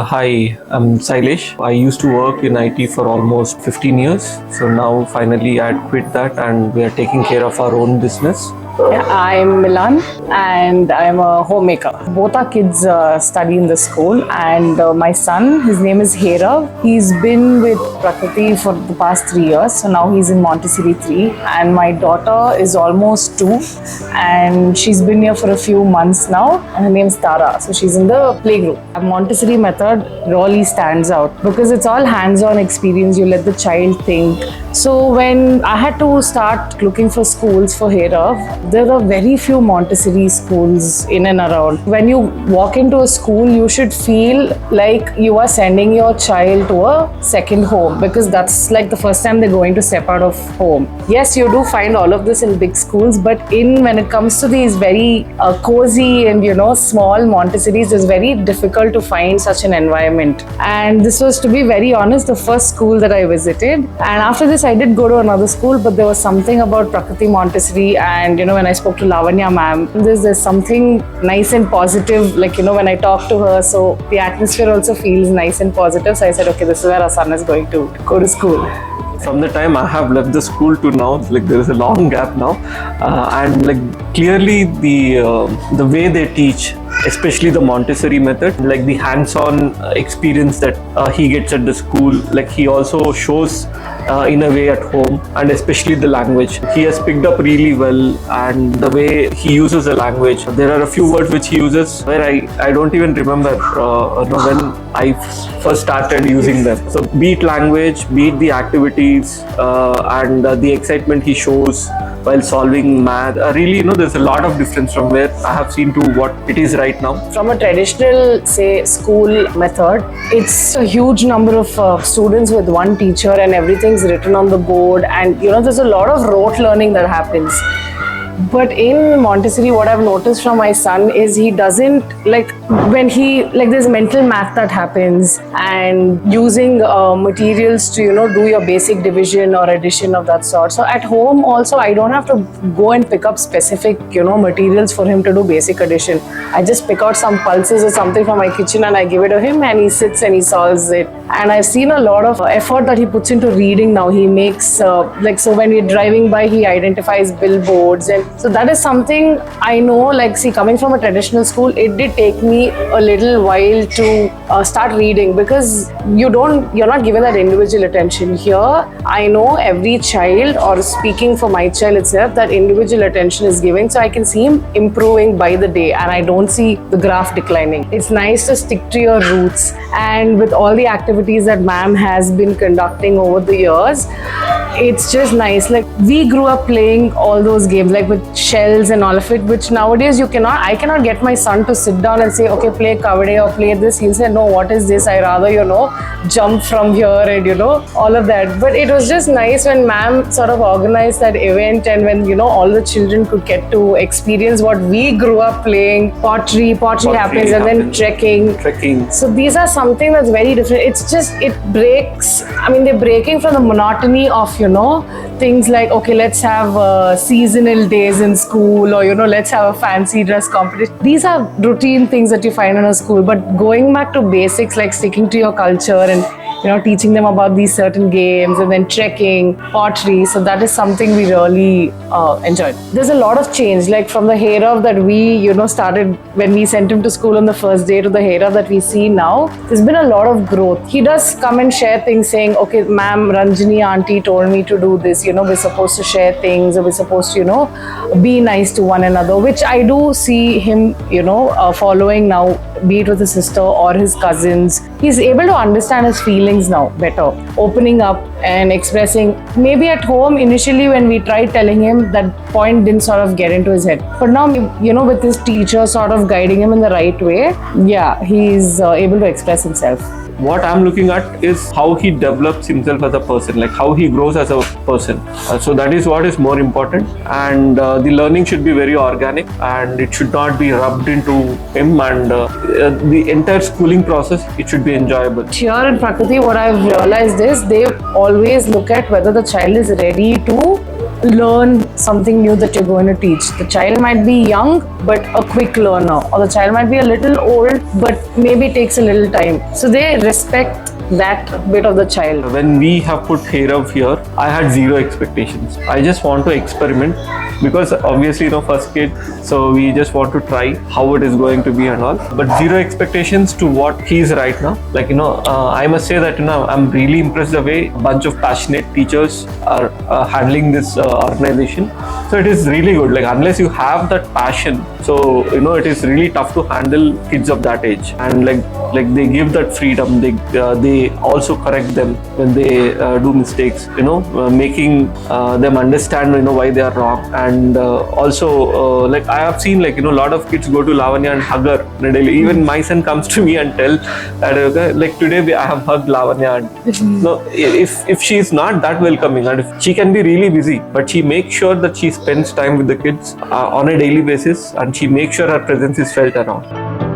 Hi, I'm Sailesh. I used to work in IT for almost 15 years. So now finally I had quit that and we are taking care of our own business. Yeah, I'm Milan and I'm a homemaker. Both our kids study in the school and my son, his name is Herav. He's been with Prakriti for the past 3 years. So now he's in Montessori 3 and my daughter is almost 2 and she's been here for a few months now and her name's Tara. So she's in the playgroup. A Montessori method really stands out because it's all hands-on experience. You let the child think. So when I had to start looking for schools for Herav, there are very few Montessori schools in and around. When you walk into a school, you should feel like you are sending your child to a second home because that's like the first time they're going to step out of home. Yes, you do find all of this in big schools, but when it comes to these very cozy and small Montessoris, it's very difficult to find such an environment. And this was, to be very honest, the first school that I visited. And after this, I did go to another school, but there was something about Prakriti Montessori and when I spoke to Lavanya ma'am, there's something nice and positive, like when I talk to her, so the atmosphere also feels nice and positive. So I said, okay, this is where our son is going to go to school. From the time I have left the school to now, like there is a long gap now, and like clearly the way they teach, especially the Montessori method, like the hands-on experience that he gets at the school, like he also shows in a way at home, and especially the language. He has picked up really well, and the way he uses the language. There are a few words which he uses where I don't even remember when I first started using them. So be it language, be it the activities, and the excitement he shows while solving math. Really, there's a lot of difference from where I have seen to what it is right now. From a traditional, say, school method, it's a huge number of students with one teacher and everything's written on the board. And, there's a lot of rote learning that happens. But in Montessori, what I've noticed from my son is he doesn't, there's mental math that happens and using materials to, do your basic division or addition of that sort. So at home also, I don't have to go and pick up specific, materials for him to do basic addition. I just pick out some pulses or something from my kitchen and I give it to him and he sits and he solves it. And I've seen a lot of effort that he puts into reading now. He makes, so when we're driving by, he identifies billboards. And so that is something I know, coming from a traditional school, it did take me a little while to start reading because you're not given that individual attention. Here, I know every child, or speaking for my child itself, that individual attention is given. So I can see him improving by the day and I don't see the graph declining. It's nice to stick to your roots, and with all the activities that ma'am has been conducting over the years, it's just nice. Like we grew up playing all those games, like with shells and all of it, which nowadays I cannot get my son to sit down and say, okay, play kabaddi or play this. He'll say, no, what is this? I rather, jump from here and, all of that. But it was just nice when ma'am sort of organized that event and when, all the children could get to experience what we grew up playing. Pottery happens and then trekking. So these are something that's very different. It's just, they're breaking from the monotony of, things like, okay, let's have seasonal days in school or, let's have a fancy dress competition. These are routine things that you find in a school, but going back to basics, like sticking to your culture and, teaching them about these certain games and then trekking, pottery. So that is something we really enjoyed. There's a lot of change, like from the Herav that we, started when we sent him to school on the first day to the Herav that we see now. There's been a lot of growth. He does come and share things saying, okay, ma'am, Ranjini auntie told me to do this, we're supposed to share things, or we're supposed to, be nice to one another, which I do see him, following now, be it with his sister or his cousins. He's able to understand his feelings now better, opening up and expressing. Maybe at home, initially when we tried telling him, that point didn't sort of get into his head. But now, with his teacher sort of guiding him in the right way, he's able to express himself. What I'm looking at is how he develops himself as a person, like how he grows as a person. So that is what is more important, and the learning should be very organic and it should not be rubbed into him, and the entire schooling process, it should be enjoyable. Here in Prakriti, what I've realized is they always look at whether the child is ready to learn something something new that you're going to teach. The child might be young but a quick learner, or the child might be a little old but maybe takes a little time. So they respect that bit of the child. When we have put Herav here, I had zero expectations. I just want to experiment because obviously, first kid, so we just want to try how it is going to be and all. But zero expectations to what he is right now. I must say that, I'm really impressed the way a bunch of passionate teachers are handling this organization. So it is really good. Unless you have that passion, so it is really tough to handle kids of that age. And they give that freedom. They also correct them when they do mistakes. Making them understand why they are wrong. And also I have seen a lot of kids go to Lavanya and hug her daily. Even my son comes to me and tell that today I have hugged Lavanya. And no, if she is not that welcoming, and if she can be really busy, but she makes sure that she spends time with the kids on a daily basis, and she makes sure her presence is felt around.